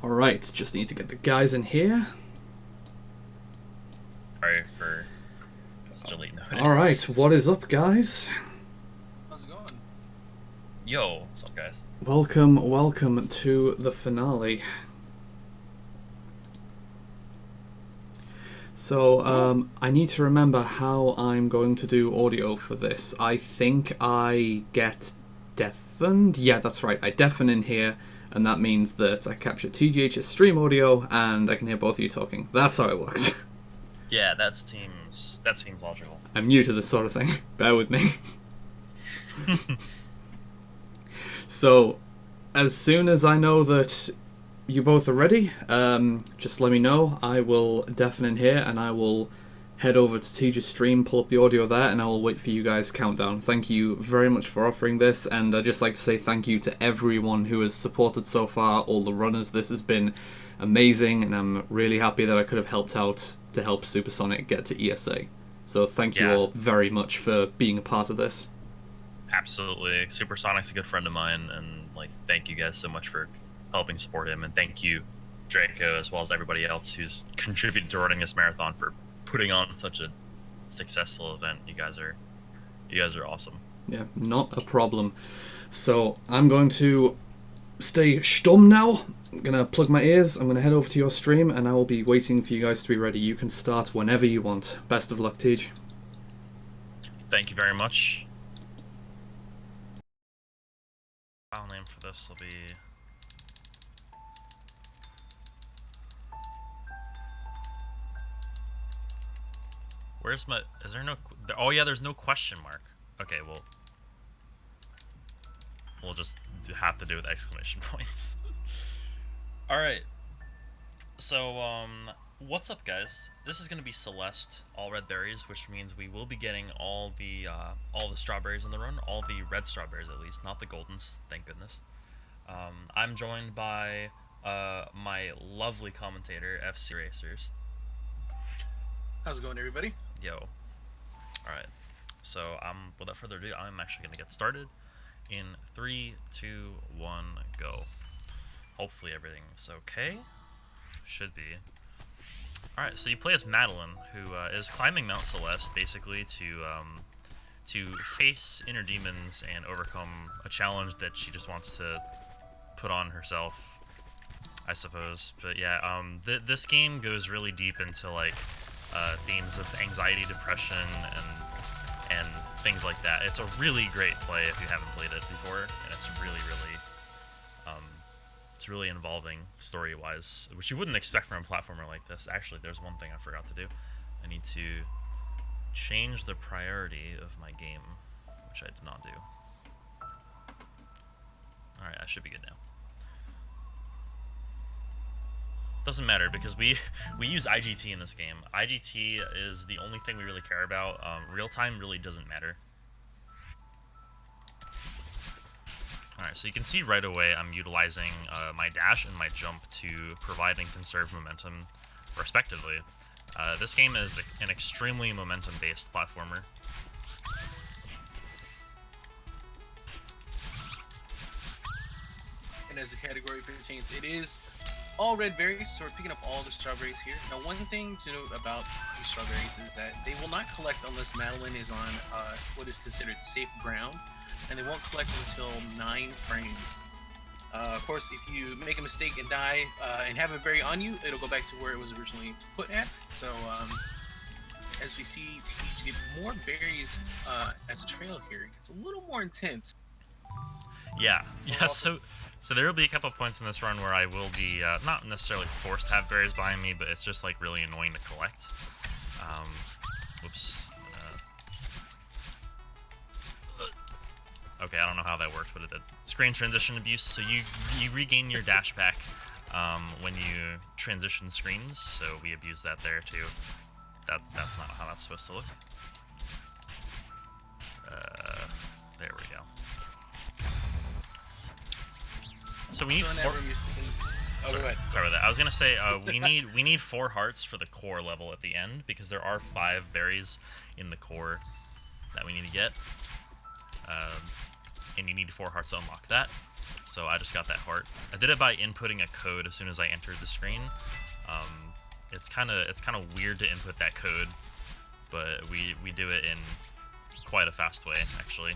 Alright, just need to get the guys in here. Sorry for such a late notice. Alright, what is up, guys? How's it going? Yo, what's up, guys? Welcome to the finale. So, I need to remember how I'm going to do audio for this. I think I get deafened. Yeah, that's right. I deafen in here, and that means that I capture TGH's stream audio, and I can hear both of you talking. That's how it works. Yeah, that seems logical. I'm new to this sort of thing. Bear with me. So, as soon as I know that you both are ready, just let me know. I will deafen in here, and I will head over to TG's stream, pull up the audio there, and I will wait for you guys' countdown. Thank you very much for offering this, and I'd just like to say thank you to everyone who has supported so far, all the runners. This has been amazing, and I'm really happy that I could have helped out to help Supersonic get to ESA. So thank you all very much for being a part of this. Absolutely. Supersonic's a good friend of mine, and thank you guys so much for helping support him, and thank you, Draco, as well as everybody else who's contributed to running this marathon, for putting on such a successful event. You guys are awesome. Yeah, not a problem. So I'm going to stay stum now. I'm gonna plug my ears. I'm gonna head over to your stream, and I will be waiting for you guys to be ready. You can start whenever you want. Best of luck, Tej. Thank you very much. File name for this will be where's my, is there no, oh yeah, there's no question mark. Okay, well, we'll just have to do with exclamation points. Alright, so what's up, guys? This is gonna be Celeste, all red berries, which means we will be getting all the strawberries in the run, all the red strawberries at least, not the goldens, thank goodness. I'm joined by my lovely commentator, FC Racers. How's it going, everybody? Yo. Alright. So, without further ado, I'm actually going to get started in 3, 2, 1, go. Hopefully everything's okay. Should be. Alright, so you play as Madeline, who is climbing Mount Celeste, basically, to face inner demons and overcome a challenge that she just wants to put on herself, I suppose. But yeah, this game goes really deep into, themes of anxiety, depression, and things like that. It's a really great play if you haven't played it before, and it's really involving story-wise, which you wouldn't expect from a platformer like this. Actually, there's one thing I forgot to do. I need to change the priority of my game, which I did not do. Alright, I should be good now. Doesn't matter, because we use IGT in this game. IGT is the only thing we really care about. Real time really doesn't matter. Alright, so you can see right away I'm utilizing my dash and my jump to provide and conserve momentum, respectively. This game is an extremely momentum-based platformer. And as the category pertains, it is all red berries, so we're picking up all the strawberries here. Now, one thing to note about these strawberries is that they will not collect unless Madeline is on what is considered safe ground, and they won't collect until 9 frames. Of course, if you make a mistake and die and have a berry on you, it'll go back to where it was originally put at. So, as we see TGH get more berries as a trail here, it gets a little more intense. Yeah, so there will be a couple points in this run where I will be not necessarily forced to have berries behind me, but it's just really annoying to collect. Whoops. Okay, I don't know how that worked, but it did. Screen transition abuse. So you regain your dash back when you transition screens. So we abuse that there too. That's not how that's supposed to look. There we go. So we need Go ahead. Sorry about that. I was gonna say we need 4 hearts for the core level at the end, because there are 5 berries in the core that we need to get, and you need 4 hearts to unlock that. So I just got that heart. I did it by inputting a code as soon as I entered the screen. It's kind of weird to input that code, but we do it in quite a fast way, actually.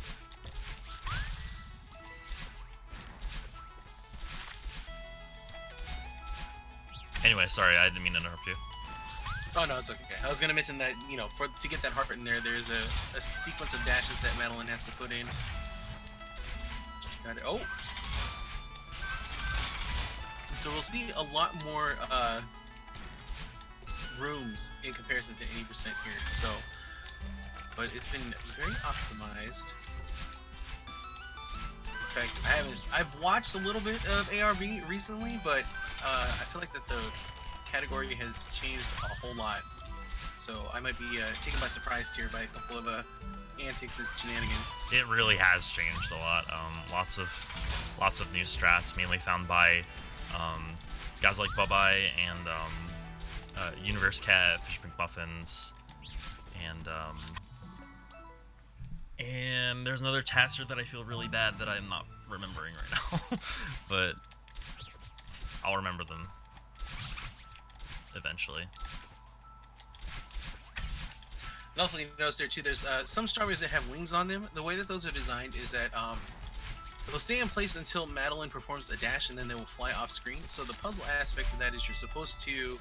Anyway, sorry, I didn't mean to interrupt you. Oh no, it's okay. I was gonna mention that, you know, to get that heart in there, there's a sequence of dashes that Madeline has to put in. Got it. Oh! And so we'll see a lot more rooms in comparison to 80% here. So, but it's been very optimized. In fact, I've watched a little bit of ARB recently, but I feel like that the category has changed a whole lot. So I might be taken by surprise here by a couple of antics and shenanigans. It really has changed a lot. Lots of new strats, mainly found by guys like Bubai and Universe Cat, Fish McMuffins, and there's another taster that I feel really bad that I'm not remembering right now, but I'll remember them eventually. And also, you notice there too, there's some strawberries that have wings on them. The way that those are designed is that they'll stay in place until Madeline performs a dash, and then they will fly off screen. So the puzzle aspect of that is you're supposed to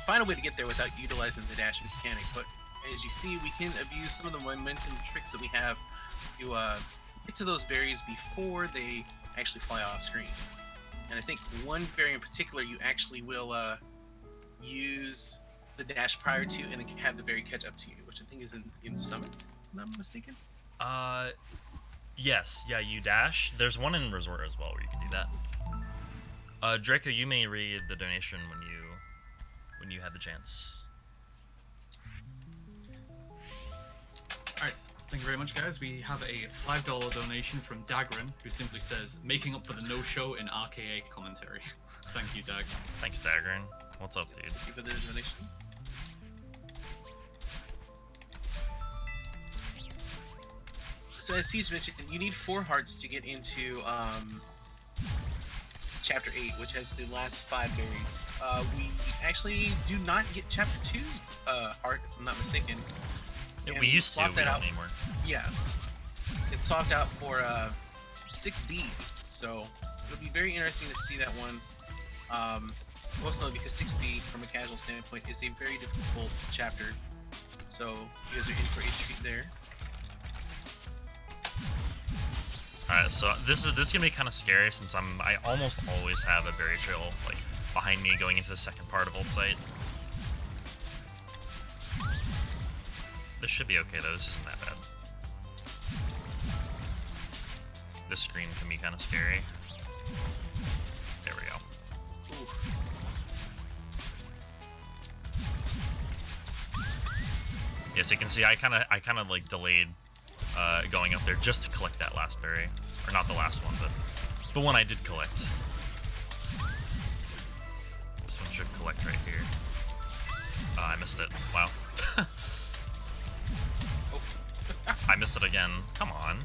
find a way to get there without utilizing the dash mechanic. But as you see, we can abuse some of the momentum tricks that we have to get to those berries before they actually fly off screen. And I think one berry in particular, you actually will use the dash prior to, and then have the berry catch up to you, which I think is in Summit, if I'm not mistaken. Yes, yeah, you dash. There's one in Resort as well where you can do that. Draco, you may read the donation when you have the chance. Alright, thank you very much, guys. We have a $5 donation from Dagran, who simply says, making up for the no-show in RKA commentary. Thank you, Dag. Thanks, Dagran. What's up, dude? Thank you for the donation. So as Siege mentioned, you need 4 hearts to get into Chapter 8, which has the last 5 berries. We actually do not get Chapter 2's heart, if I'm not mistaken. Yeah, we used to, we don't anymore. Yeah. It's swapped out for 6B, so it'll be very interesting to see that one. Mostly because 6B, from a casual standpoint, is a very difficult chapter. So you guys are in for a treat there. Alright, so this is gonna be kind of scary since I almost always have a berry trail like behind me going into the second part of Old Site. This should be okay though. This isn't that bad. This screen can be kind of scary. There we go. Ooh. Yes, you can see I kind of like delayed going up there just to collect that last berry, or not the last one, but the one I did collect. This one should collect right here. I missed it. Wow. I missed it again. Come on.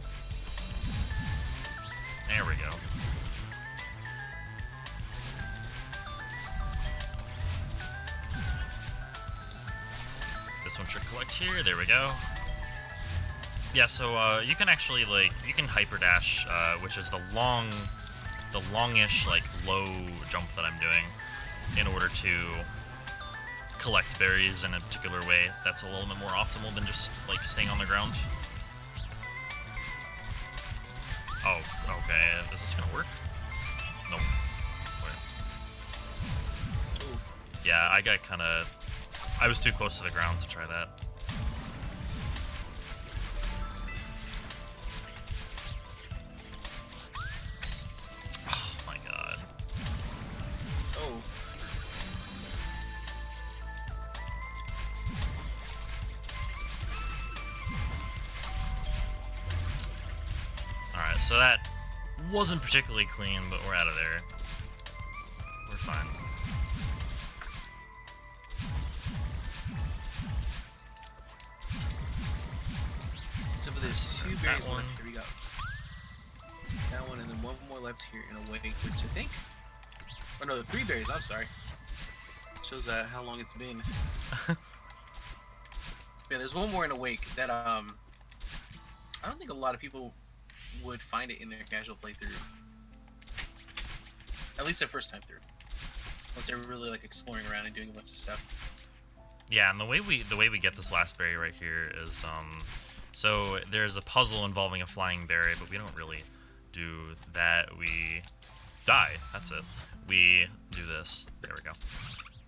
There we go. This one should collect here. There we go. Yeah, so you can actually you can hyper dash, which is the longish like low jump that I'm doing, in order to collect berries in a particular way that's a little bit more optimal than just like staying on the ground. Oh, okay. Is this gonna work? Nope. Wait. Yeah, I was too close to the ground to try that. Oh my god. Oh. Alright, so that wasn't particularly clean, but we're out of there. We're fine. So there's 2 berries left. Here we go. That one and then one left here in a wake, which I think... Oh no, the 3 berries, I'm sorry. Shows how long it's been. Yeah, there's one more in a wake that I don't think a lot of people would find it in their casual playthrough. At least their first time through. Unless they're really like exploring around and doing a bunch of stuff. Yeah, and the way we get this last berry right here is so there's a puzzle involving a flying berry, but we don't really do that. We die. That's it. We do this. There we go.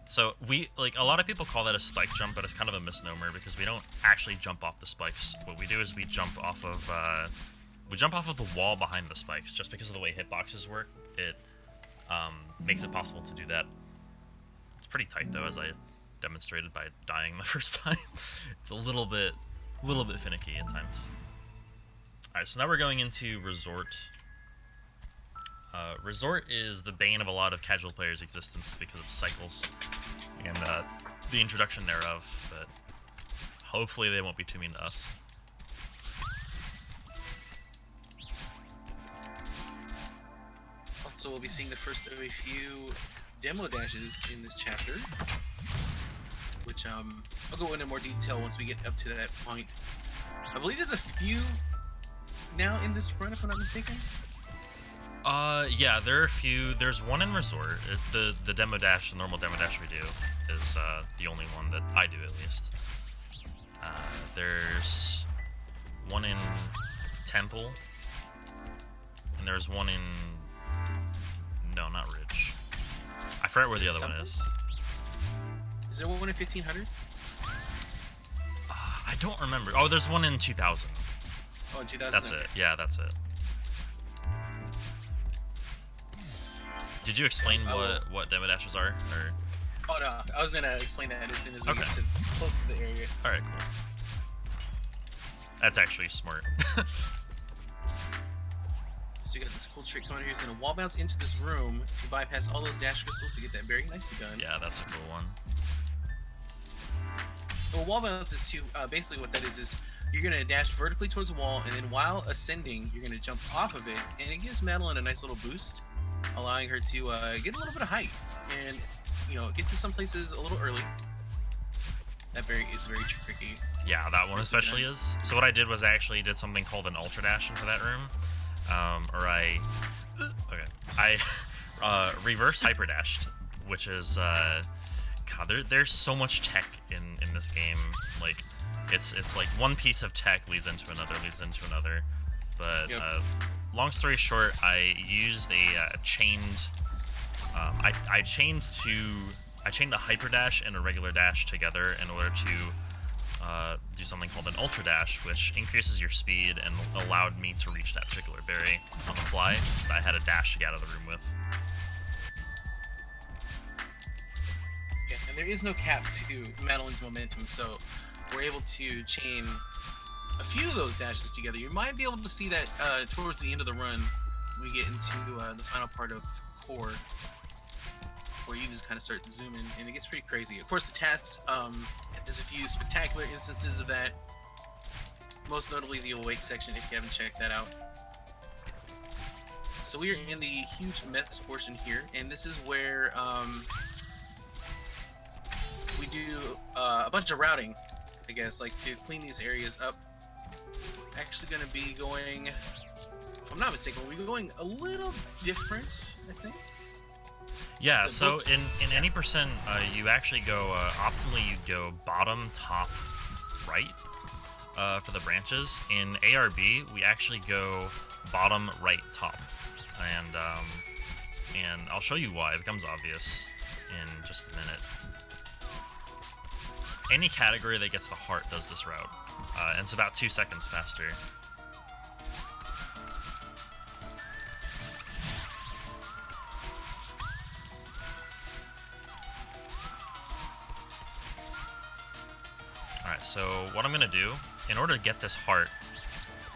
So we a lot of people call that a spike jump, but it's kind of a misnomer because we don't actually jump off the spikes. What we do is we jump off of the wall behind the spikes. Just because of the way hitboxes work, it makes it possible to do that. It's pretty tight though, as I demonstrated by dying the first time. It's a little bit finicky at times. Alright, so now we're going into Resort. Resort is the bane of a lot of casual players' existence because of cycles and the introduction thereof, but hopefully they won't be too mean to us. Also, we'll be seeing the first of a few demo dashes in this chapter, which I'll go into more detail once we get up to that point. I believe there's a few now in this run, if I'm not mistaken. Yeah, there are a few. There's one in Resort. The demo dash, the normal demo dash we do, is the only one that I do, at least. There's one in Temple, and there's one in... No, not Ridge. I forget where the other one is. Is there one in 1500? I don't remember. Oh, there's one in 2000. Oh, in 2000? That's it. Yeah, that's it. Did you explain what demo dashes are? Or? Oh no, I was gonna explain that as soon as we get close to the area. All right, cool. That's actually smart. So you got this cool trick going here. He's gonna wall bounce into this room to bypass all those dash crystals to get that very nicely done. Yeah, that's a cool one. Well, wall bounce is basically what that is you're gonna dash vertically towards the wall, and then while ascending, you're gonna jump off of it, and it gives Madeline a nice little boost, allowing her to get a little bit of height and get to some places a little early. That is very tricky. Yeah, that one especially is. So what I did was I actually did something called an ultra dash into that room, I reverse hyper dashed, which is God, there's so much tech in this game. Like it's like one piece of tech leads into another. But long story short, I used a chained. I chained a hyper dash and a regular dash together in order to do something called an ultra dash, which increases your speed and allowed me to reach that particular berry on the fly that I had a dash to get out of the room with. Yeah, and there is no cap to Madeline's momentum, so we're able to chain a few of those dashes together. You might be able to see that towards the end of the run, we get into the final part of Core, where you just kind of start zooming, and it gets pretty crazy. Of course, the Tats, there's a few spectacular instances of that, most notably the Awake section, if you haven't checked that out. So we are in the huge mess portion here, and this is where we do a bunch of routing, I guess, like to clean these areas up. Actually going to be going, if I'm not mistaken, we're going a little different, I think. Yeah, so in any percent, you actually go, optimally you go bottom, top, right for the branches. In ARB, we actually go bottom, right, top. And I'll show you why. It becomes obvious in just a minute. Any category that gets the heart does this route, and it's about 2 seconds faster. Alright, so what I'm going to do, in order to get this heart,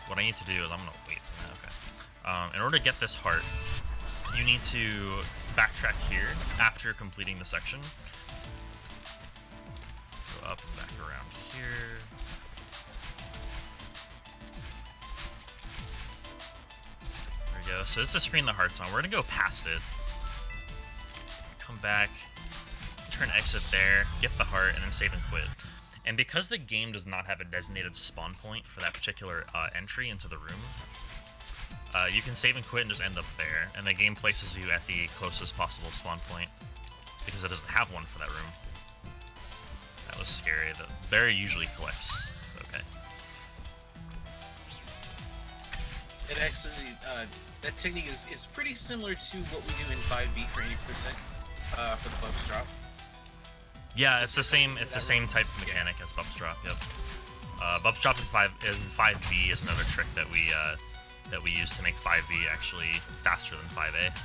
what I need to do is I'm going to wait for that, okay. In order to get this heart, you need to backtrack here after completing the section. Go up and back around here. There we go. go. So this is the screen the heart's on. We're gonna go past it. Come back, turn exit there, get the heart, and then save and quit. And because the game does not have a designated spawn point for that particular entry into the room, you can save and quit and just end up there, and the game places you at the closest possible spawn point because it doesn't have one for that room. That was scary. The berry usually collects. Okay. It actually, that technique is pretty similar to what we do in 5B for 80% for the bubs drop. Yeah, it's the same. It's the same type of mechanic as bubs drop. Yep. Bubs drop in 5B is another trick that we use to make 5B actually faster than 5A.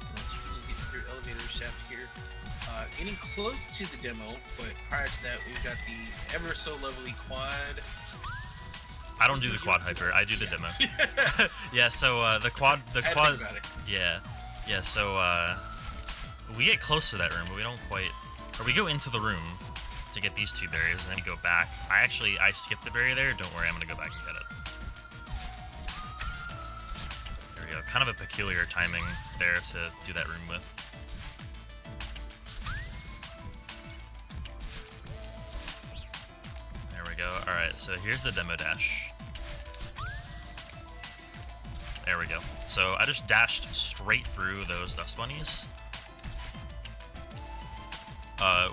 So let's just get through elevator shaft here. Getting close to the demo, but prior to that, we've got the ever so lovely quad. I don't do the quad hyper. I do the demo. Yeah. So the quad. Yeah. So we get close to that room, but we don't quite. Or we go into the room to get these two berries, and then we go back. I skipped the berry there. Don't worry, I'm gonna go back and get it. There we go. Kind of a peculiar timing there to do that room with. There we go. All right. So here's the demo dash. There we go. So I just dashed straight through those dust bunnies.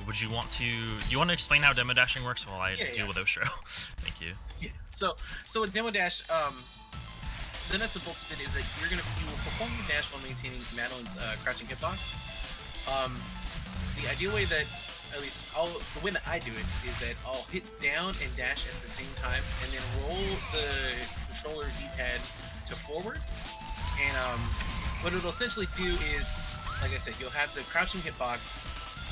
Would you want to? Do you want to explain how demo dashing works while I deal with Oshro? Thank you. Yeah. So with demo dash, the nuts and bolts of it is that you will perform your dash while maintaining Madeline's crouching hitbox. The ideal way that, at least the way that I do it, is that I'll hit down and dash at the same time, and then roll the controller D-pad to forward. And what it'll essentially do is, like I said, you'll have the crouching hitbox,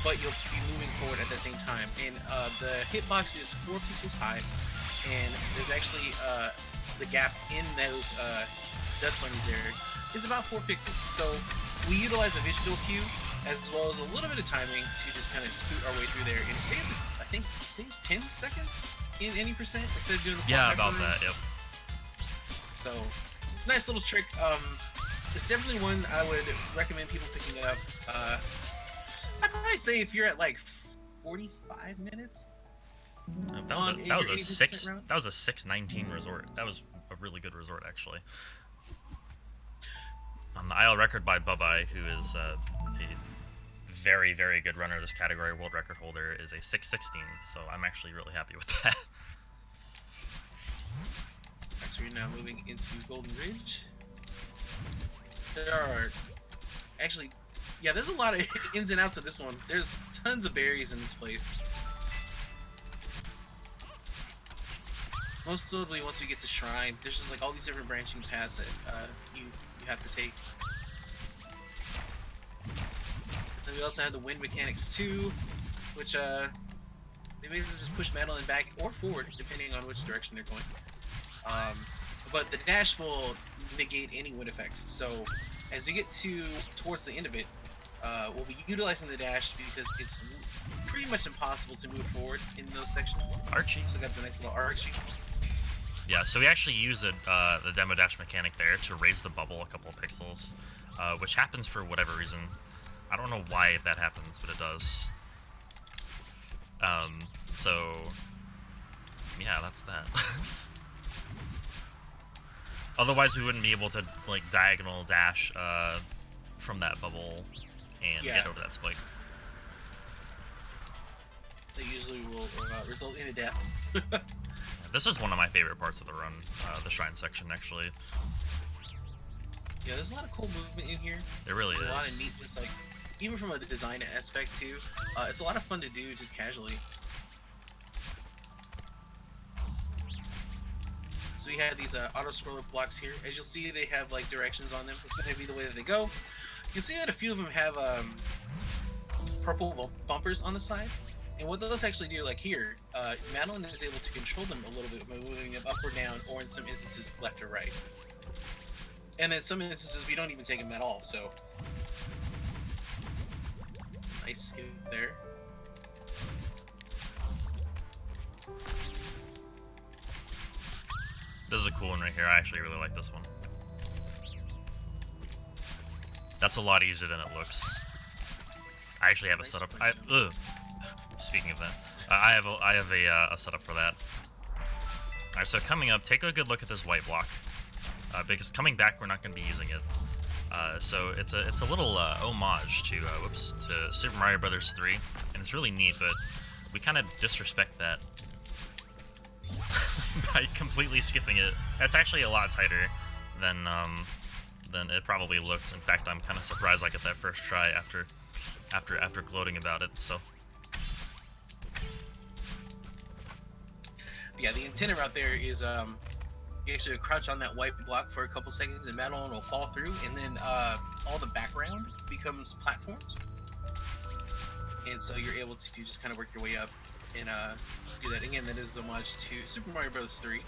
but you'll be moving forward at the same time. And the hitbox is 4 pixels high, and there's actually the gap in those dust bunnies there is about 4 pixels. So we utilize a visual cue as well as a little bit of timing to just kind of scoot our way through there. And it saves, I think, 10 seconds in any percent instead of doing the about that. Yep. So it's a nice little trick. It's definitely one I would recommend people picking up. I'd probably say if you're at like 45 minutes. That was a 6:19 resort. That was a really good resort actually. On the IL record by Bubai, who is a very, very good runner of this category, world record holder, is a 6:16. So I'm actually really happy with that. So we're now moving into Golden Ridge. There are actually, yeah, there's a lot of ins and outs of this one. There's tons of berries in this place. Most notably, once we get to Shrine, there's just like all these different branching paths that you have to take. And we also have the wind mechanics too, which they basically just push Madeline back or forward depending on which direction they're going. But the dash will negate any wind effects. So as we get towards the end of it, we'll be utilizing the dash because it's pretty much impossible to move forward in those sections. Archie. So got the nice little Archie. Yeah, so we actually use the demo dash mechanic there to raise the bubble a couple of pixels, which happens for whatever reason. I don't know why that happens, but it does. So yeah, that's that. Otherwise, we wouldn't be able to like diagonal dash from that bubble and get over that spike. They usually will result in a death. This is one of my favorite parts of the run, the shrine section, actually. Yeah, there's a lot of cool movement in here. There really is. A lot of neatness, like, even from a design aspect, too. It's a lot of fun to do just casually. So we have these auto-scroller blocks here. As you'll see, they have, like, directions on them. It's going to be the way that they go. You'll see that a few of them have purple bumpers on the side. And what those actually do, like here, Madeline is able to control them a little bit by moving them up or down, or in some instances, left or right. And in some instances, we don't even take them at all, so... Nice skip there. This is a cool one right here. I actually really like this one. That's a lot easier than it looks. I actually have a setup. Speaking of that, I have a setup for that. All right, so coming up, take a good look at this white block, because coming back we're not going to be using it. So it's a little homage to to Super Mario Brothers 3, and it's really neat. But we kind of disrespect that by completely skipping it. That's actually a lot tighter than it probably looked. In fact, I'm kind of surprised I got that first try after gloating about it. So yeah, the antenna out there is you actually crouch on that white block for a couple seconds, and Madeline will fall through, and then all the background becomes platforms, and so you're able to just kind of work your way up and do that. Again, that is the homage to Super Mario Bros. 3.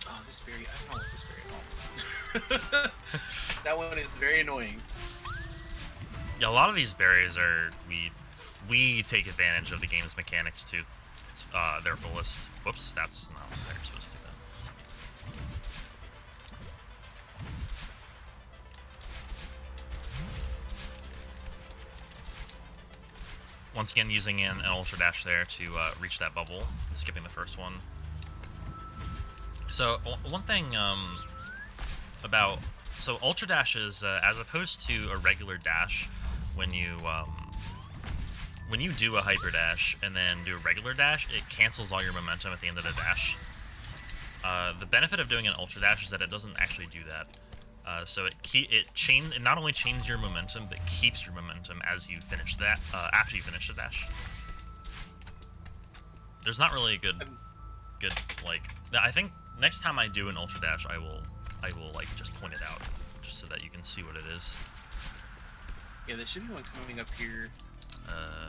Oh, this berry! I don't want this berry at all. That one is very annoying. yeah, a lot of these berries are we take advantage of the game's mechanics to their fullest. Whoops, that's not what they're supposed to do. Once again, using an Ultra Dash there to reach that bubble, skipping the first one. So one thing about Ultra Dash is as opposed to a regular dash, when you do a hyper dash and then do a regular dash, it cancels all your momentum at the end of the dash. The benefit of doing an Ultra Dash is that it doesn't actually do that. So it not only changes your momentum, but keeps your momentum as you finish that after you finish the dash. There's not really a good like. I think next time I do an Ultra Dash, I will like just point it out, just so that you can see what it is. Yeah, there should be one coming up here.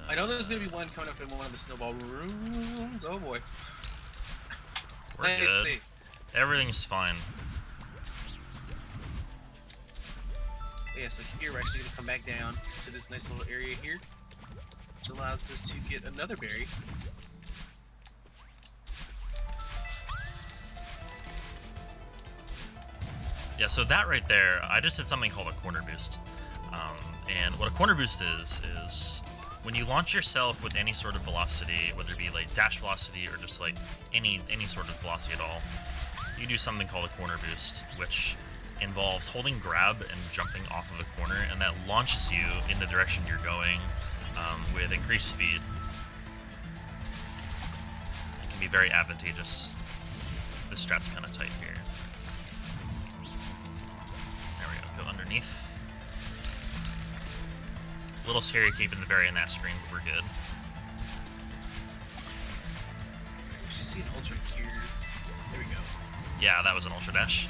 I know there's gonna be one coming up in one of the snowball rooms. Oh boy. We're good. Everything's fine. Yeah, so here we're actually going to come back down to this nice little area here, which allows us to get another berry. Yeah, so that right there, I just did something called a corner boost. And what a corner boost is when you launch yourself with any sort of velocity, whether it be like dash velocity or just like any sort of velocity at all, you do something called a corner boost, which involves holding grab and jumping off of the corner, and that launches you in the direction you're going with increased speed. It can be very advantageous. This strat's kind of tight here. There we go. Go underneath. A little scary keeping the berry in that screen, but we're good. We should see an ultra here. There we go. Yeah, that was an Ultra Dash.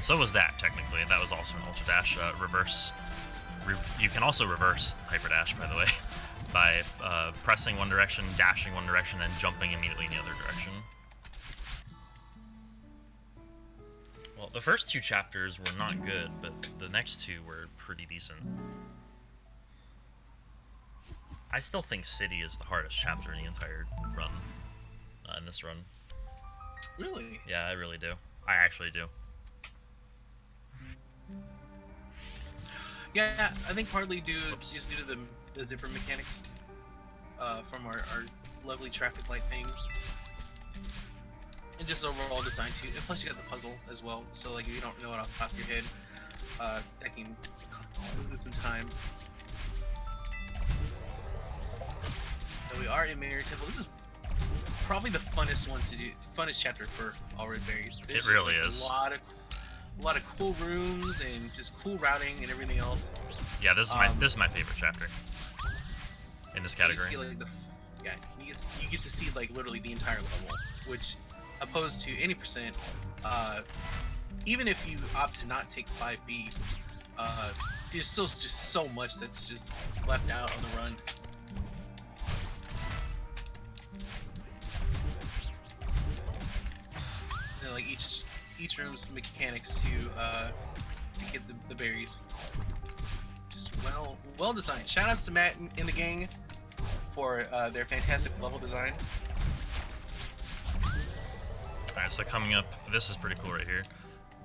So was that, technically. That was also an Ultra Dash. Reverse. You can also reverse Hyper Dash, by the way, by pressing one direction, dashing one direction, and jumping immediately in the other direction. Well, the first two chapters were not good, but the next two were pretty decent. I still think City is the hardest chapter in the entire run. In this run. Really? Yeah, I really do. I actually do. Yeah, I think partly just due to the zipper mechanics from our lovely traffic light things. And just overall design too. And plus you got the puzzle as well, so like if you don't know it off the top of your head, that can move this in time. So we are in Mary Temple. This is probably the funnest one to do, funnest chapter for All Red Berries. It really is. A lot of cool rooms and just cool routing and everything else. Yeah, this is my favorite chapter in this category. You see, like, you get to see like literally the entire level, which opposed to any percent, even if you opt to not take 5B, there's still just so much that's just left out on the run. And like each room's mechanics to get the berries. Just well designed. Shout outs to Matt and the gang for their fantastic level design. Alright, so coming up, this is pretty cool right here.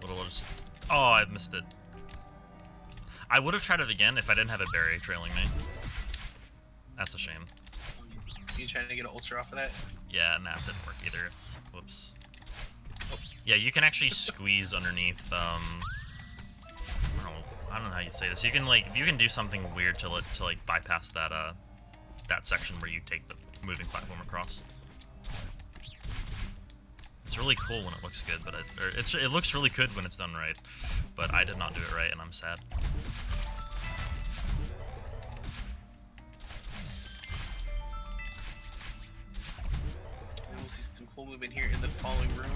Little just... Oh, I missed it. I would have tried it again if I didn't have a berry trailing me. That's a shame. You trying to get an ultra off of that? Yeah, and that didn't work either. Whoops. Oh. Yeah, you can actually squeeze underneath, I don't know how you'd say this. You can do something weird to bypass that that section where you take the moving platform across. It's really cool when it looks good, but it looks really good when it's done right. But I did not do it right, and I'm sad. And we'll see some cool movement here in the following room.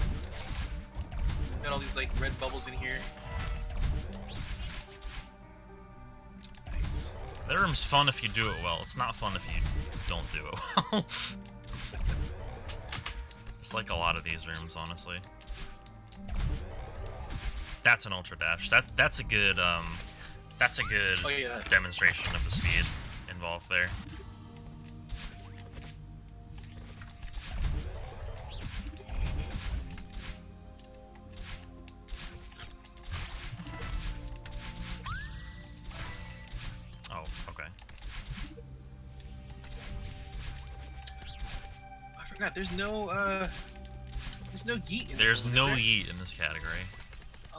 Got all these like red bubbles in here. Nice. That room's fun if you do it well. It's not fun if you don't do it well. It's like a lot of these rooms, honestly. That's an ultra dash. That's a good demonstration of the speed involved there. Oh, okay. I forgot. There's no yeet. In There's this no one, is yeet in this category.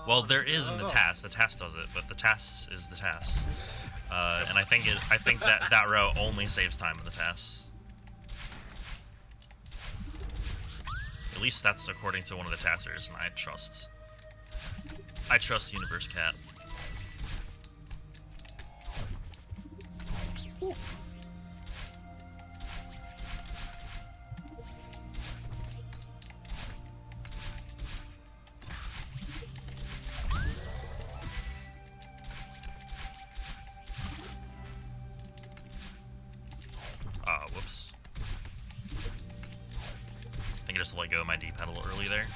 Well, there is in the TAS. The TAS does it, but the TAS is the TAS. And I think that route only saves time in the TAS. At least that's according to one of the TASers, and I trust Universe Cat. Ooh. Whoops. I think I just let go of my D-pad a little early there.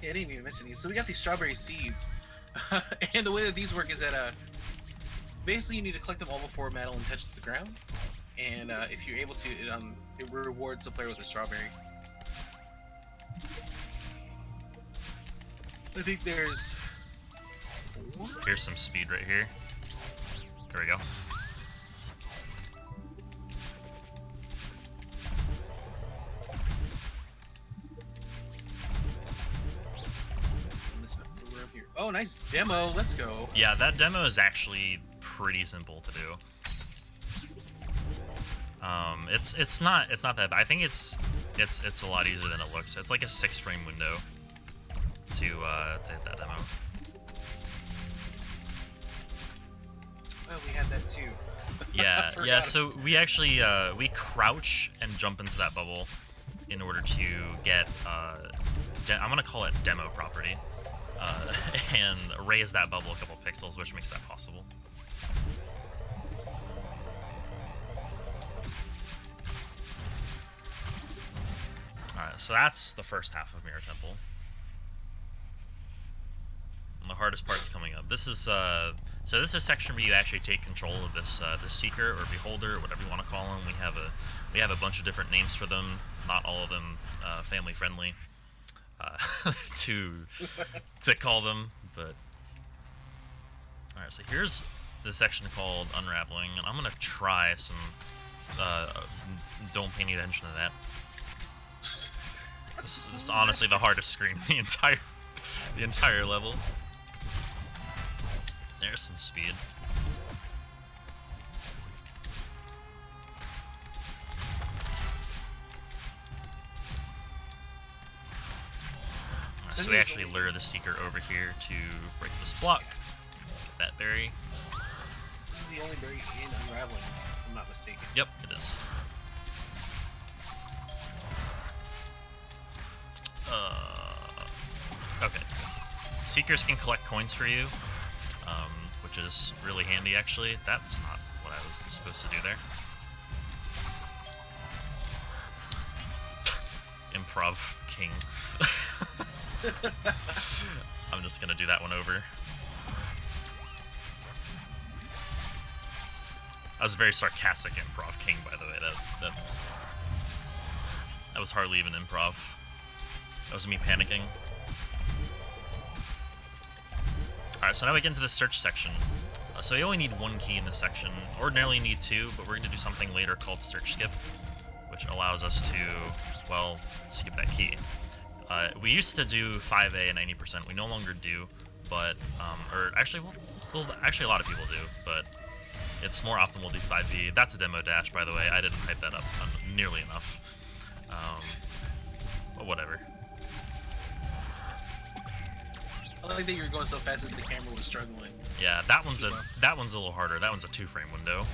Yeah, I didn't even mention these. So we got these strawberry seeds. And the way that these work is that basically you need to collect them all before Madeline touches the ground. And if you're able to, it rewards the player with a strawberry. I think there's... Here's some speed right here. There we go. Oh, nice demo. Let's go. Yeah, that demo is actually pretty simple to do. It's not that bad. I think it's a lot easier than it looks. It's like a 6-frame window to hit that demo. Oh, we had that too. Yeah. So we actually we crouch and jump into that bubble in order to get I'm gonna call it demo property, and raise that bubble a couple pixels, which makes that possible. All right, so that's the first half of Mirror Temple. And the hardest part's coming up. This is so this is a section where you actually take control of this this seeker or beholder or whatever you want to call them. We have a bunch of different names for them. Not all of them family friendly to call them, but all right. So here's the section called Unraveling, and I'm gonna try some. Don't pay any attention to that. This is honestly the hardest screen in the entire level. There's some speed. Right, so we actually lure the Seeker over here to break this block. Get that berry. This is the only berry in Unraveling, if I'm not mistaken. Yep, it is. Okay. Seekers can collect coins for you, which is really handy, actually. That's not what I was supposed to do there. Improv king. I'm just gonna do that one over. That was a very sarcastic improv king, by the way. That was hardly even improv. That was me panicking. Alright, so now we get into the search section. So you only need one key in this section. Ordinarily you need two, but we're going to do something later called search skip, which allows us to, well, skip that key. We used to do 5A at 90%. We no longer do, but, or actually, well, actually a lot of people do, but it's more optimal to do 5B. That's a demo dash, by the way. I didn't hype that up nearly enough. But whatever. I like that you were going so fast that the camera was struggling. Yeah, that one's a little harder. That one's a 2-frame window.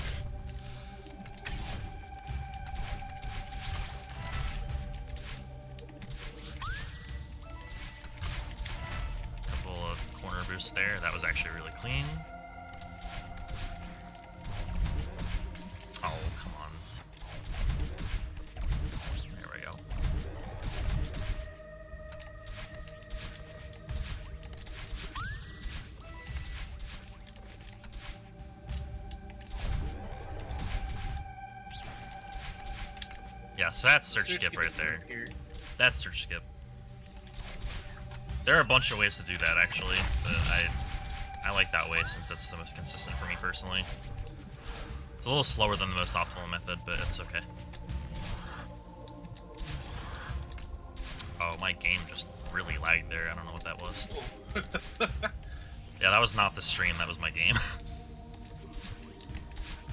Couple of corner boosts there. That was actually really clean. Oh, come on. There we go. Yeah, so that's search skip right there. That's search skip. There are a bunch of ways to do that, actually, but I like that way since it's the most consistent for me personally. It's a little slower than the most optimal method, but it's okay. Oh, my game just really lagged there. I don't know what that was. Yeah, that was not the stream, that was my game.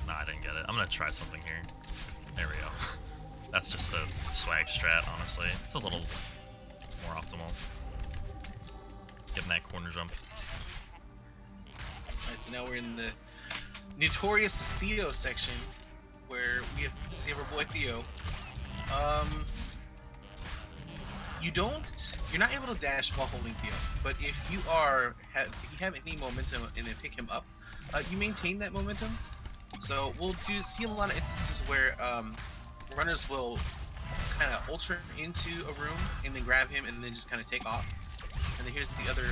Nah, I didn't get it. I'm gonna try something here. There we go. That's just a swag strat, honestly. It's a little more optimal. Getting that corner jump. Alright, so now we're in the notorious Theo section, where we have to save our boy Theo. You're not able to dash while holding Theo, but if you have any momentum and then pick him up, you maintain that momentum. So we'll see a lot of instances where runners will kind of ultra into a room and then grab him and then just kind of take off. And then here's the other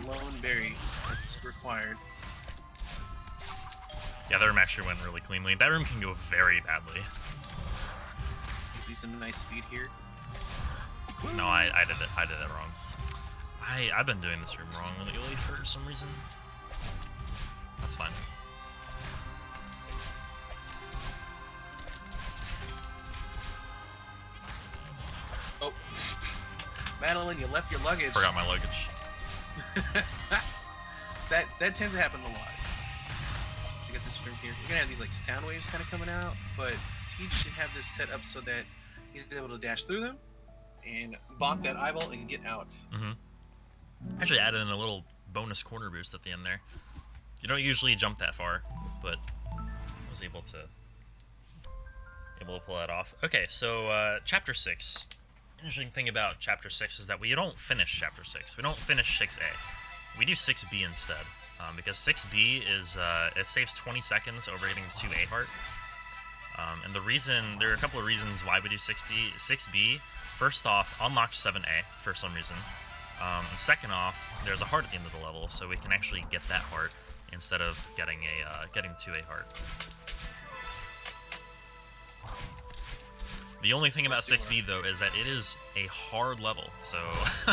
lone berry that's required. Yeah, that room actually went really cleanly. That room can go very badly. You see some nice speed here. No, I did it wrong. I've been doing this room wrong lately for some reason. That's fine. Oh, Madeline, you left your luggage. Forgot my luggage. that tends to happen a lot. To get this room here, you're gonna have these like sound waves kind of coming out, but Teach should have this set up so that he's able to dash through them and bonk that eyeball and get out. Mm-hmm. Actually added in a little bonus corner boost at the end there. You don't usually jump that far, but I was able to pull that off. Okay, so chapter 6. Interesting thing about chapter 6 is that we don't finish chapter 6. We don't finish 6A. We do 6B instead, because 6B is it saves 20 seconds over getting the 2A heart. And there are a couple of reasons why we do 6B. 6B, first off, unlocks 7A for some reason. And second off, there's a heart at the end of the level, so we can actually get that heart instead of getting 2A heart. The only thing about 6B though is that it is a hard level, so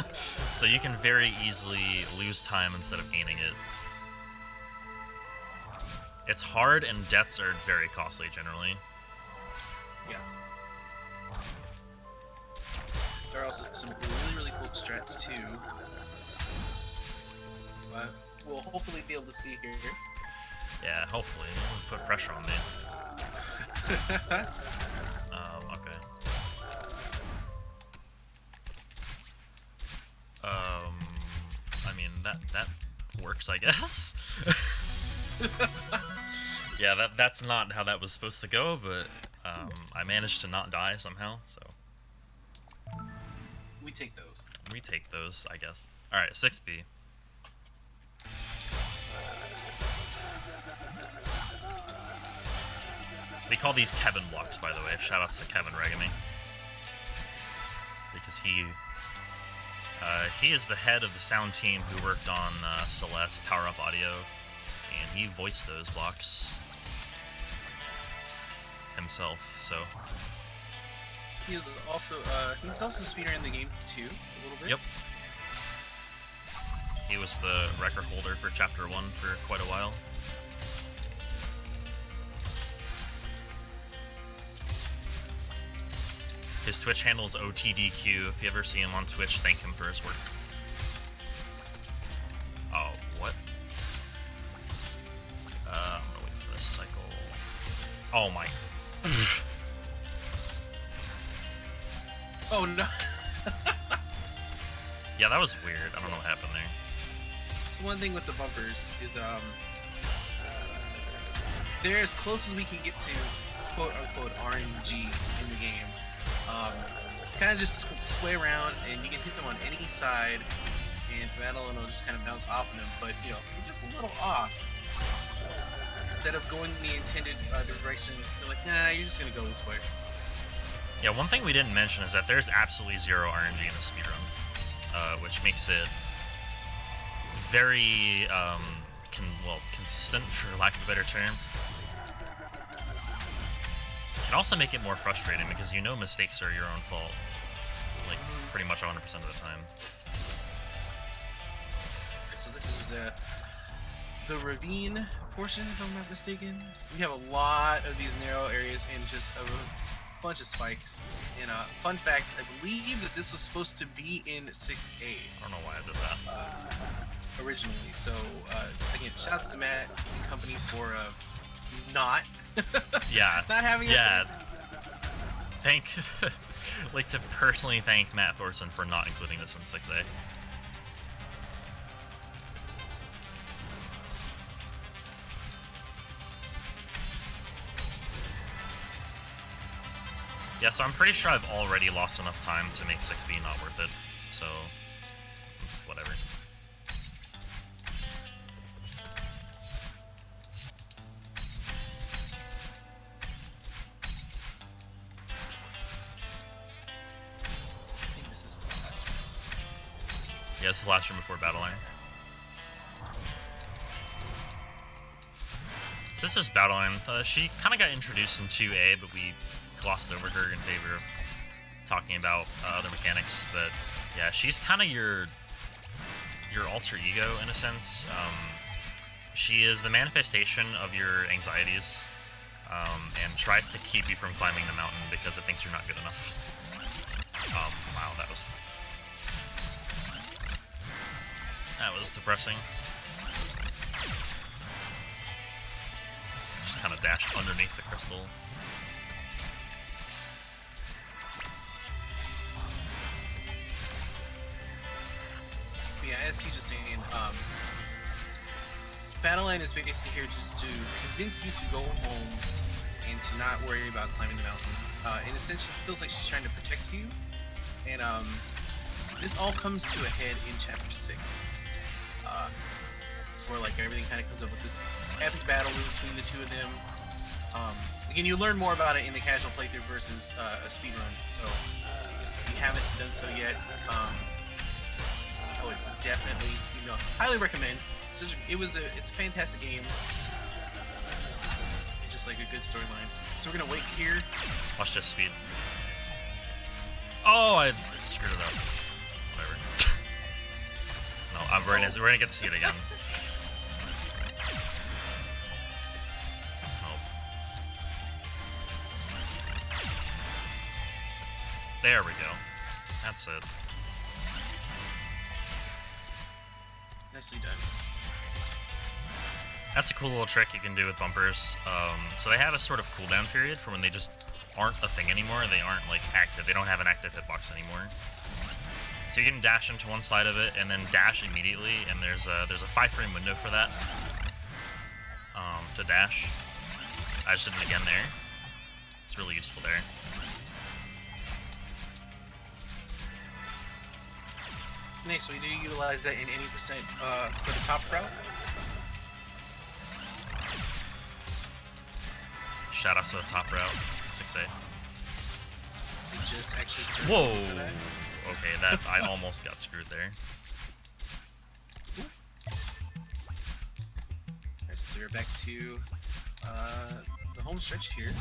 so you can very easily lose time instead of gaining it. It's hard and deaths are very costly generally. Yeah. There are also some really, really cool strats too. But we'll hopefully be able to see here. Yeah, hopefully. Put pressure on me. Okay. I mean, that works, I guess. Yeah, that's not how that was supposed to go, but I managed to not die somehow, so. We take those. We take those, I guess. Alright, 6B. We call these Kevin blocks, by the way. Shoutouts to Kevin Regamy. Because he is the head of the sound team who worked on Celeste, Power Up Audio, and he voiced those blocks. himself. So He's also speeder in the game too, a little bit. yep, he was the record holder for Chapter 1 for quite a while. His Twitch handle is OTDQ. If you ever see him on Twitch, thank him for his work. Oh, what? I'm gonna wait for this cycle. Oh my. Oh no. Yeah, that was weird. I don't know what happened there. So one thing with the bumpers is they're as close as we can get to quote unquote RNG in the game. Kind of just sway around and you can hit them on any side and battle and it'll just kind of bounce off of them, but you know, you're just a little off. Instead of going the intended direction, you're like, nah, you're just gonna go this way. Yeah, one thing we didn't mention is that there's absolutely zero RNG in the speedrun, which makes it very consistent, for lack of a better term. Can also make it more frustrating because you know mistakes are your own fault, like pretty much 100% of the time. So this is the ravine portion, if I'm not mistaken. We have a lot of these narrow areas and just a bunch of spikes. And fun fact, I believe that this was supposed to be in 6A. I don't know why I did that. Originally. So again, shouts to Matt and company for not not having thank like to personally thank Matt Thorson for not including this in 6A. Yeah, so I'm pretty sure I've already lost enough time to make 6B not worth it, so it's whatever. Yeah, it's the last room before Battle Iron. This is Battle Iron. She kind of got introduced in 2A, but we glossed over her in favor of talking about other mechanics. But yeah, she's kind of your alter ego in a sense. She is the manifestation of your anxieties, and tries to keep you from climbing the mountain because it thinks you're not good enough. Wow, that was depressing. Just kind of dashed underneath the crystal. Yeah, as he just saying, Battle Line is basically here just to convince you to go home and to not worry about climbing the mountain. And essentially, it feels like she's trying to protect you. And this all comes to a head in Chapter 6. It's where like everything kind of comes up with this epic battle between the two of them. Again, you learn more about it in the casual playthrough versus a speedrun. So if you haven't done so yet, I would definitely, highly recommend. It's a fantastic game. Just like a good storyline. So we're gonna wait here. Watch this speed. Oh, I screwed it up. Whatever. No, we're gonna get to see it again. Oh. There we go. That's it. Nicely done. That's a cool little trick you can do with bumpers. So they have a sort of cooldown period for when they just aren't a thing anymore. They aren't like active. They don't have an active hitbox anymore. So you can dash into one side of it and then dash immediately. And there's a 5-frame window for that. To dash. I just did it again there. It's really useful there. Nice. We do utilize that in 80% for the top route. Shout out to the top route, 6A. We just actually. Whoa! Okay, that I almost got screwed there. Alright, so we're back to the home stretch here.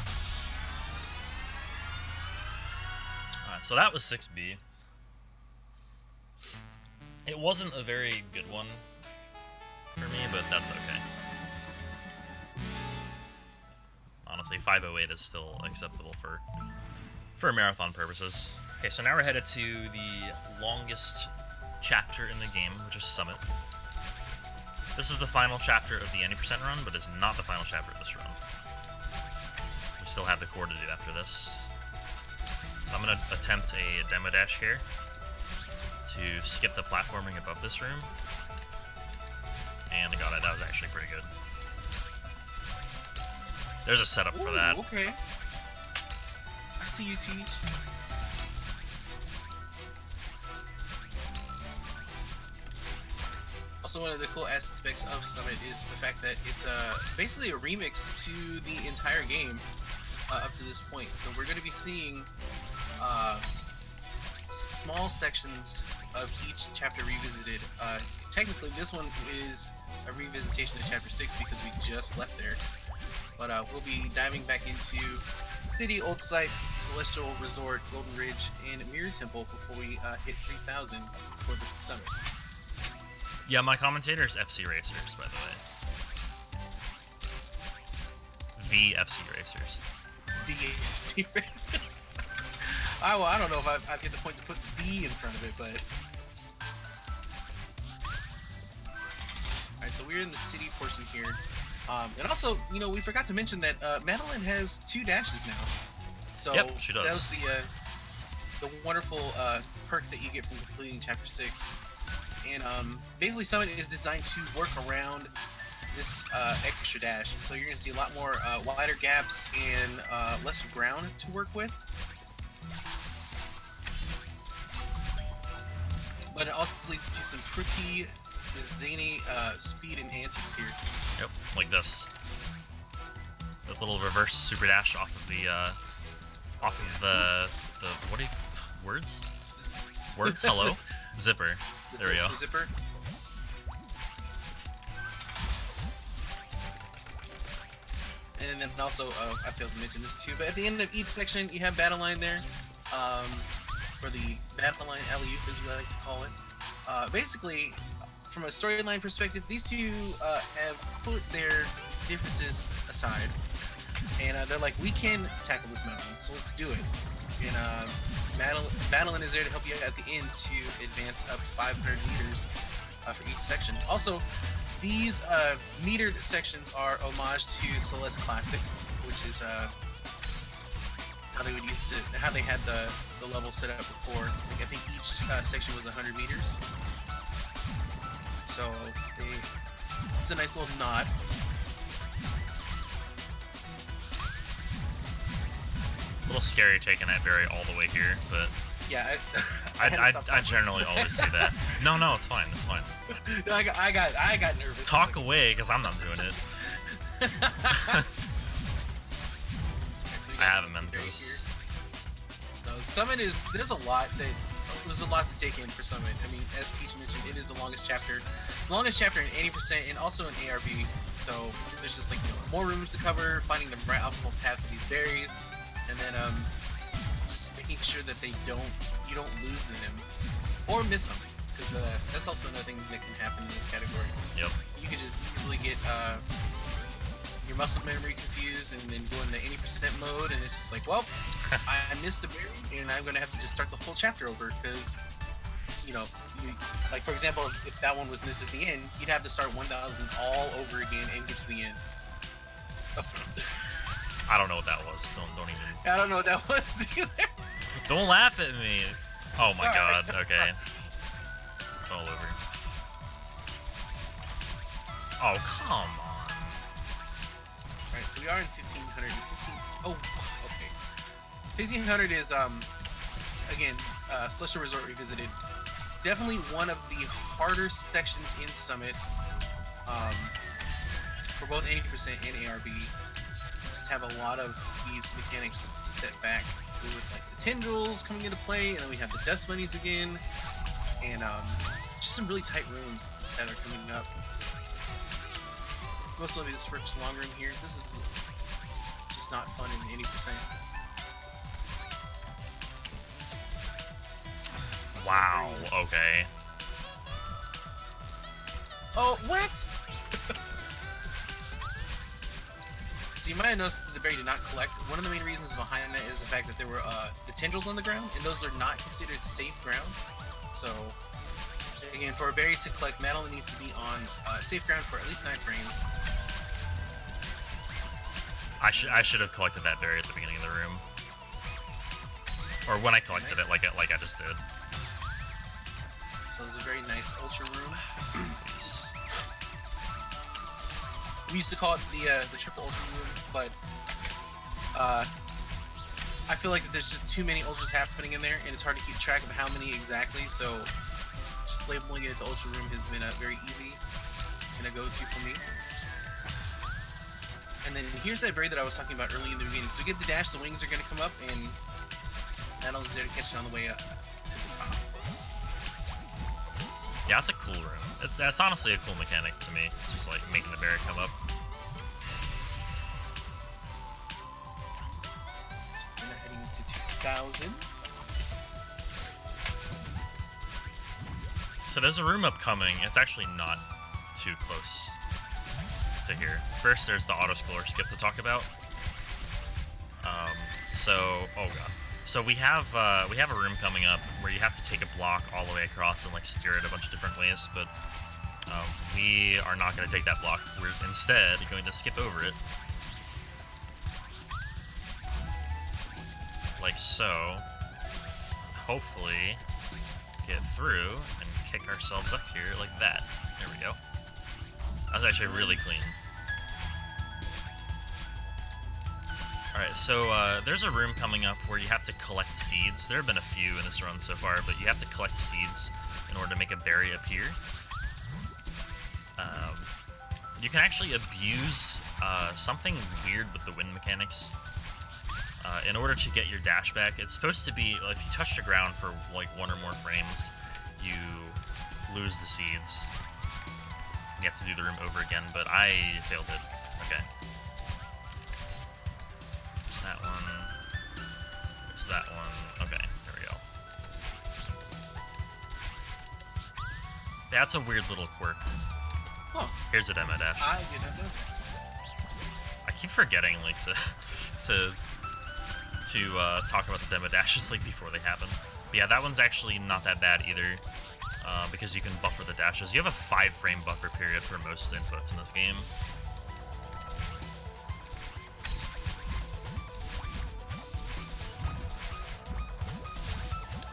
So that was 6B. It wasn't a very good one for me, but that's okay. Honestly, 508 is still acceptable for marathon purposes. Okay, so now we're headed to the longest chapter in the game, which is Summit. This is the final chapter of the 90% run, but it's not the final chapter of this run. We still have the core to do after this. So I'm going to attempt a demo dash here to skip the platforming above this room. And I got it. That was actually pretty good. There's a setup for that. Okay. I see you, Teach. Also, one of the cool aspects of Summit is the fact that it's basically a remix to the entire game up to this point. So we're going to be seeing small sections of each chapter revisited. Technically, this one is a revisitation of Chapter 6 because we just left there. But we'll be diving back into City, Old Site, Celestial Resort, Golden Ridge, and Mirror Temple before we hit 3,000 for the summit. Yeah, my commentator is FC Racers, by the way. The FC Racers. The FC Racers. I don't know if I've hit the point to put B in front of it, but... Alright, so we're in the city portion here. And also, you know, we forgot to mention that Madeline has 2 dashes now. So yep, she does. That was the wonderful perk that you get from completing Chapter 6. And basically, Summit is designed to work around this extra dash. So you're going to see a lot more wider gaps and less ground to work with. But it also leads to some pretty zany speed and antics here. Yep, like this. The little reverse super dash off of the what do you words? Words? Hello? Zipper. There we go. The zipper. And then also, I failed to mention this too, but at the end of each section, you have battle line there. For the battle line alley-oop, as we like to call it. Basically, from a storyline perspective, these two have put their differences aside, and they're like, we can tackle this mountain, so let's do it. And Madeline is there to help you at the end to advance up 500 meters for each section. Also, these metered sections are homage to Celeste Classic, which is how they would use it, how they had the level set up before. Like, I think each section was 100 meters. So it's a nice little nod. A little scary taking that berry all the way here, but yeah, I generally always do that. No, it's fine. It's fine. No, I got nervous. Talk away, because I'm not doing it. I haven't meant this. No, Summit is there's a lot to take in for Summit. I mean, as Teach mentioned, it is the longest chapter. It's the longest chapter in 80% and also in ARB. So there's just like more rooms to cover, finding the right optimal path for these berries, and then just making sure that you don't lose them or miss something, because that's also another thing that can happen in this category. Yep. You could just easily get your muscle memory confused and then go in the 80% mode, and it's just like, well, I missed a berry, and I'm gonna have to just start the whole chapter over, because like for example, if that one was missed at the end, you'd have to start 1000 all over again and get to the end. I don't know what that was. Don't even. I don't know what that was either. Don't laugh at me. Oh my Sorry. god. Okay. It's all over. Oh come on. Alright, so we are in 1500. Oh, okay. 1500 is again Celestial Resort Revisited. Definitely one of the harder sections in Summit. For both 80% and ARB. Just have a lot of these mechanics set back with like the tendrils coming into play, and then we have the dust bunnies again, and just some really tight rooms that are coming up. Most of this first long room here. This is just not fun in 80%. So Wow, very easy. okay. Oh, what? So you might have noticed that the berry did not collect. One of the main reasons behind that is the fact that there were the tendrils on the ground, and those are not considered safe ground. So again, for a berry to collect, Madeline needs to be on safe ground for at least 9 frames. I should have collected that berry at the beginning of the room, or when I collected it, like I just did. So it's a very nice ultra room. We used to call it the triple ultra room, but I feel like that there's just too many ultras happening in there, and it's hard to keep track of how many exactly. So just labeling it the ultra room has been very easy and a go-to for me. And then here's that berry that I was talking about early in the beginning. So you get the dash, the wings are going to come up, and Madeline's there to catch it on the way up to the top. Yeah, that's a cool room. That's honestly a cool mechanic to me. It's just like making the berry come up. So we're now heading to 2000. So there's a room upcoming. It's actually not too close to here. First, there's the auto-scroller skip to talk about. Oh god. So we have a room coming up where you have to take a block all the way across and like steer it a bunch of different ways, but we are not going to take that block. We're instead going to skip over it, like so. Hopefully, get through and kick ourselves up here like that. There we go. That was actually really clean. Alright, so there's a room coming up where you have to collect seeds. There have been a few in this run so far, but you have to collect seeds in order to make a berry appear. You can actually abuse something weird with the wind mechanics in order to get your dash back. It's supposed to be, if you touch the ground for like 1 or more frames, you lose the seeds. You have to do the room over again, but I failed it. Okay. There's that one. There's that one. Okay, there we go. That's a weird little quirk. Huh. Here's a demo dash. I did not know that. I keep forgetting, like, to talk about the demo dashes, like, before they happen. But yeah, that one's actually not that bad either, because you can buffer the dashes. You have a 5-frame buffer period for most inputs in this game.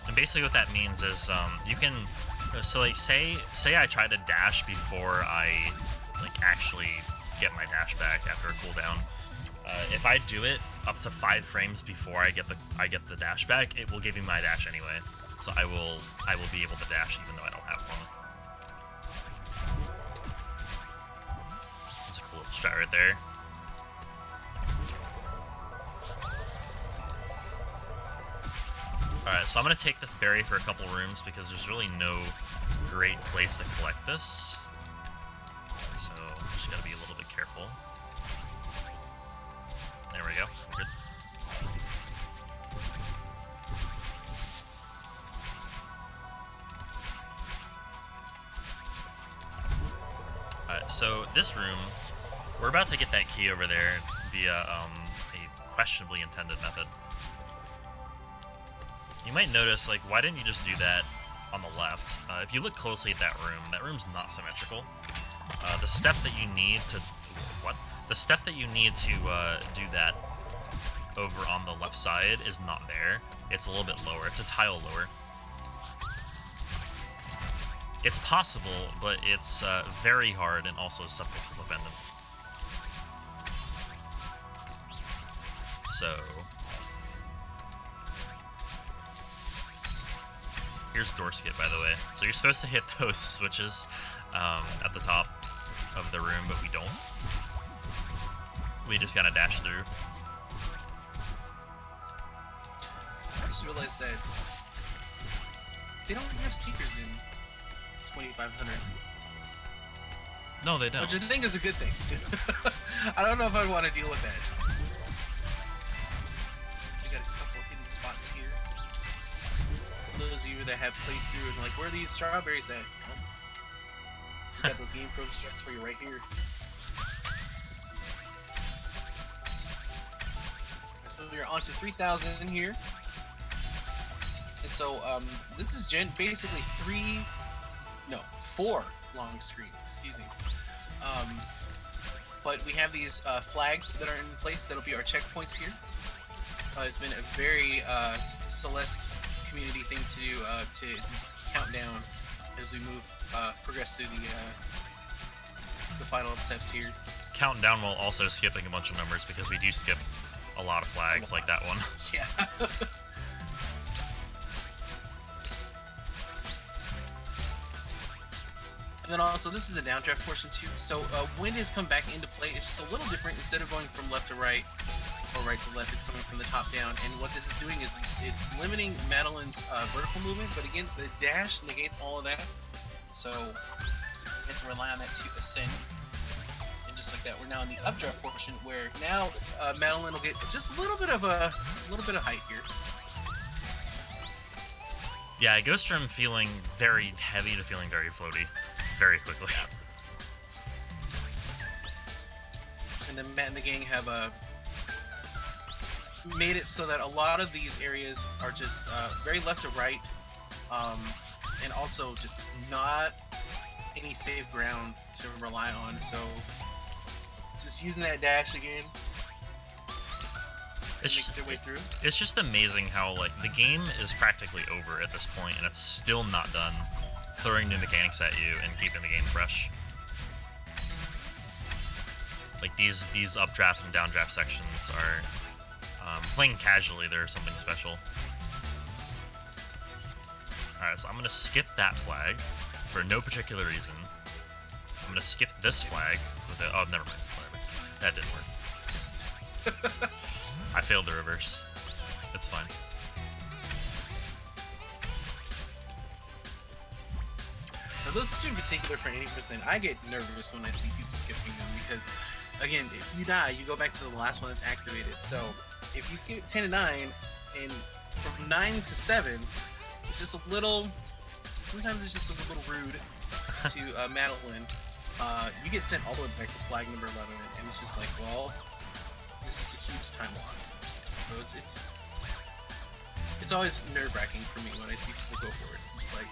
And basically what that means is, you can, so like, say I try to dash before I, like, actually get my dash back after a cooldown. If I do it up to 5 frames before I get the dash back, it will give me my dash anyway. So I will be able to dash even though I don't have one. That's a cool strat right there. Alright, so I'm going to take this berry for a couple rooms because there's really no great place to collect this. So just got to be a little bit careful. There we go. Good. Alright, so this room, we're about to get that key over there via a questionably intended method. You might notice, like, why didn't you just do that on the left? If you look closely at that room's not symmetrical. The step that you need to... What? The step that you need to do that over on the left side is not there. It's a little bit lower. It's a tile lower. It's possible, but it's very hard and also subpixel dependent. So... here's door skip, by the way. So you're supposed to hit those switches at the top of the room, but we don't. We just gotta dash through. I just realized that they don't have seekers in 2500. No, they don't. Which I think is a good thing. I don't know if I'd want to deal with that. So we got a couple hidden spots here. those of you that have played through and like, where are these strawberries at? Well, we got those Game Pro strats for you right here. So we're on to 3,000 here. And so this is basically 4 long screens, excuse me. But we have these flags that are in place that'll be our checkpoints here. It's been a very Celeste community thing to do to count down as we progress through the final steps here. Count down while also skipping a bunch of numbers because we do skip a lot of flags like that one. Yeah. And then also, this is the downdraft portion too. So wind has come back into play. It's just a little different. Instead of going from left to right or right to left, it's coming from the top down. And what this is doing is it's limiting Madeline's vertical movement. But again, the dash negates all of that. So you have to rely on that to ascend. And just like that, we're now in the updraft portion where now Madeline will get just a little bit of height here. Yeah, it goes from feeling very heavy to feeling very floaty very quickly. And then Matt and the gang have made it so that a lot of these areas are just very left to right, and also just not any safe ground to rely on. So just using that dash again. It's just their way through. It's just amazing how like the game is practically over at this point, and it's still not done throwing new mechanics at you and keeping the game fresh. Like these updraft and downdraft sections are playing casually. They're something special. All right, so I'm gonna skip that flag for no particular reason. I'm gonna skip this flag with oh, never mind. Whatever. That didn't work. I failed the reverse. It's fine. Now those two in particular for 80%, I get nervous when I see people skipping them because, again, if you die, you go back to the last one that's activated. So if you skip 10 to 9, and from 9 to 7, it's just a little. Sometimes it's just a little rude to Madeline. You get sent all the way back to flag number 11, and it's just like, well, this is a huge time loss. So it's always nerve-wracking for me when I see people go for it. I'm just like,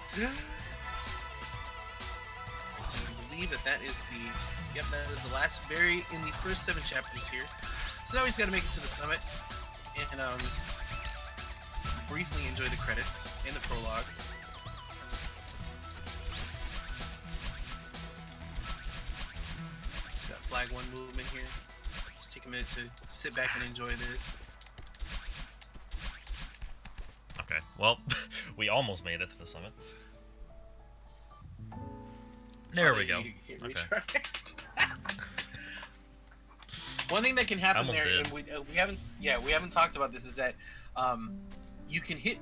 so I believe that is that is the last in the first 7 chapters here. So now we just got to make it to the summit and briefly enjoy the credits and the prologue. Just got flag 1 movement here. Just take a minute to sit back and enjoy this. Okay, well, we almost made it to the summit. There we go. Okay. One thing that can happen Almost there, did. and we haven't talked about this, is that you can hit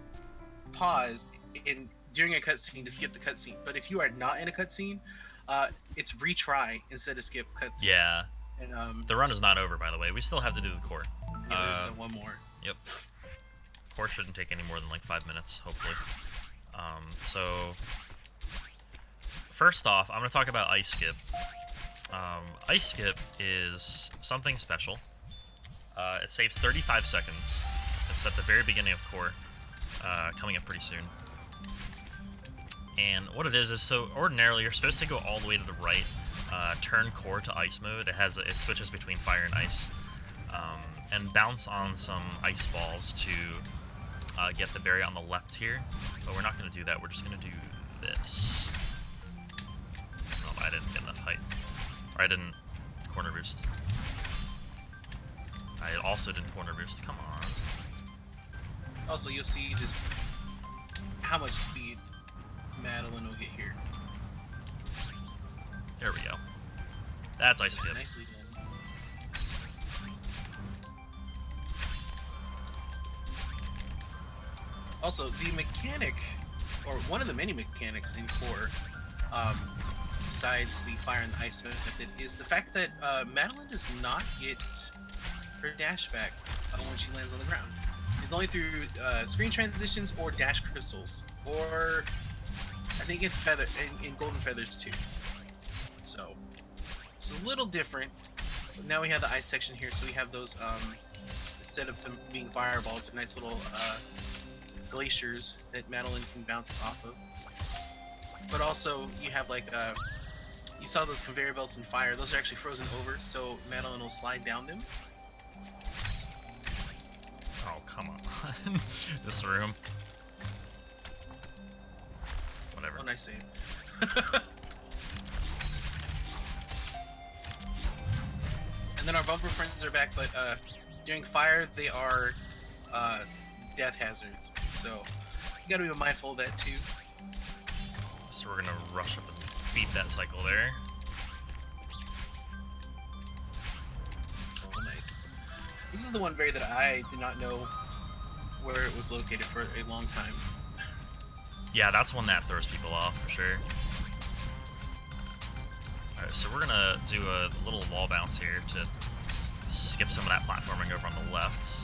pause during a cutscene to skip the cutscene. But if you are not in a cutscene, it's retry instead of skip cutscene. Yeah. And the run is not over, by the way. We still have to do the core. yeah, there's one more. Yep. Core shouldn't take any more than like 5 minutes, hopefully. So first off, I'm going to talk about Ice Skip. Ice Skip is something special. It saves 35 seconds. It's at the very beginning of core, coming up pretty soon. And what it is so ordinarily you're supposed to go all the way to the right, turn core to ice mode. It switches between fire and ice, and bounce on some ice balls to get the berry on the left here. But we're not going to do that. We're just going to do this. Oh, I didn't get enough height. Or I didn't corner boost. I also didn't corner boost. Come on. Also, you'll see just how much speed Madeline will get here. There we go. That's Ice Skip. Nicely done. Also, the mechanic, or one of the many mechanics in core, besides the fire and the ice method, is the fact that Madeline does not get her dash back when she lands on the ground. It's only through screen transitions or dash crystals, or I think in golden feathers too. So it's a little different. Now we have the ice section here, so we have those instead of them being fireballs, they're nice little glaciers that Madeline can bounce off of. But also you have like you saw those conveyor belts in fire. Those are actually frozen over, so Madeline will slide down them. Oh, come on. This room. Whatever. Oh, nice save. And then our bumper friends are back, but during fire they are death hazards. So you gotta be mindful of that too. So we're gonna rush up and beat that cycle there. Oh, nice. This is the one berry that I did not know where it was located for a long time. Yeah, that's one that throws people off for sure. Alright, so we're gonna do a little wall bounce here to skip some of that platforming over on the left.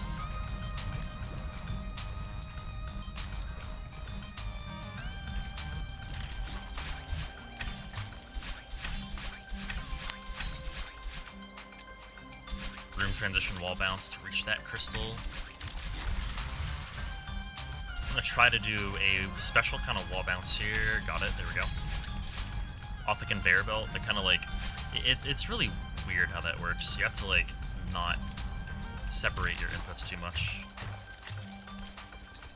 Room transition wall bounce to reach that crystal. I'm gonna try to do a special kind of wall bounce here. Got it, there we go. Off the conveyor belt, but kind of like, it's really weird how that works. You have to like not separate your inputs too much.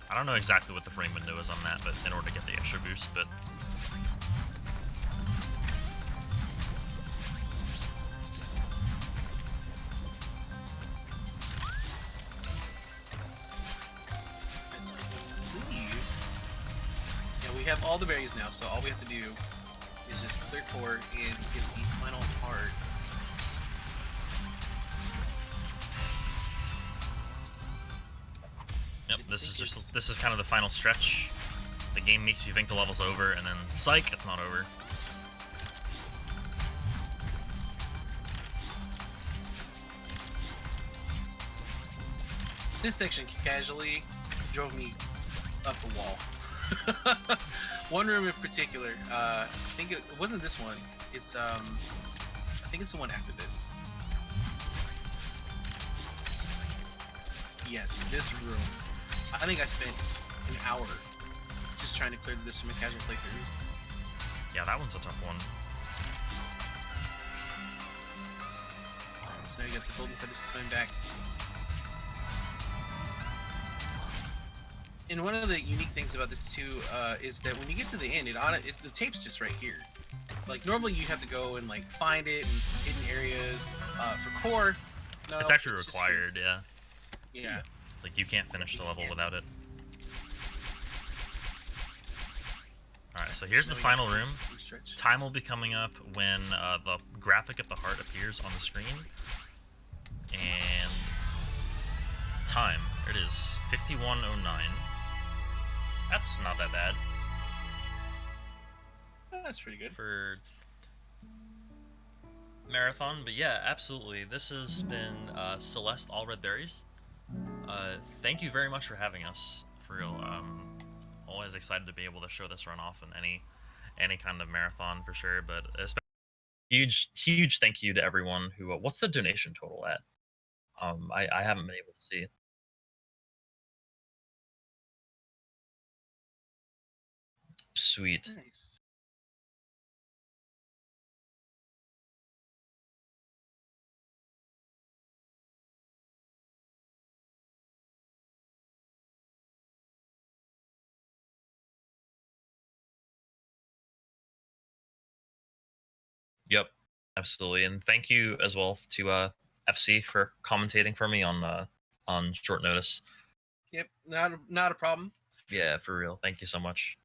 I don't know exactly what the frame window is on that, but in order to get the extra boost, but we have all the berries now, so all we have to do is just clear core and get the final part. yep, this is kind of the final stretch. The game makes you think the level's over, and then psych, it's not over. This section casually drove me up the wall. One room in particular, I think it wasn't this one. It's I think it's the one after this. Yes, this room. I think I spent an hour just trying to clear this from a casual playthrough. Yeah, that one's a tough one. So now you got the golden feathers coming back. And one of the unique things about this too is that when you get to the end, the tape's just right here. Like normally you have to go and like find it in some hidden areas. For core, no, It's actually required, yeah. Yeah. Like you can't finish the level without it. Alright, so here's the final room. Time will be coming up when the graphic of the heart appears on the screen. And time, there it is, 51:09. That's not that bad. That's pretty good. For marathon, but yeah, absolutely. This has been Celeste All Red Berries. Thank you very much for having us, for real. Always excited to be able to show this run off in any kind of marathon for sure, but especially huge thank you to everyone who, what's the donation total at? I haven't been able to see. Sweet. Nice. Yep, absolutely, and thank you as well to FC for commentating for me on short notice. Yep, not a problem. Yeah, for real. Thank you so much.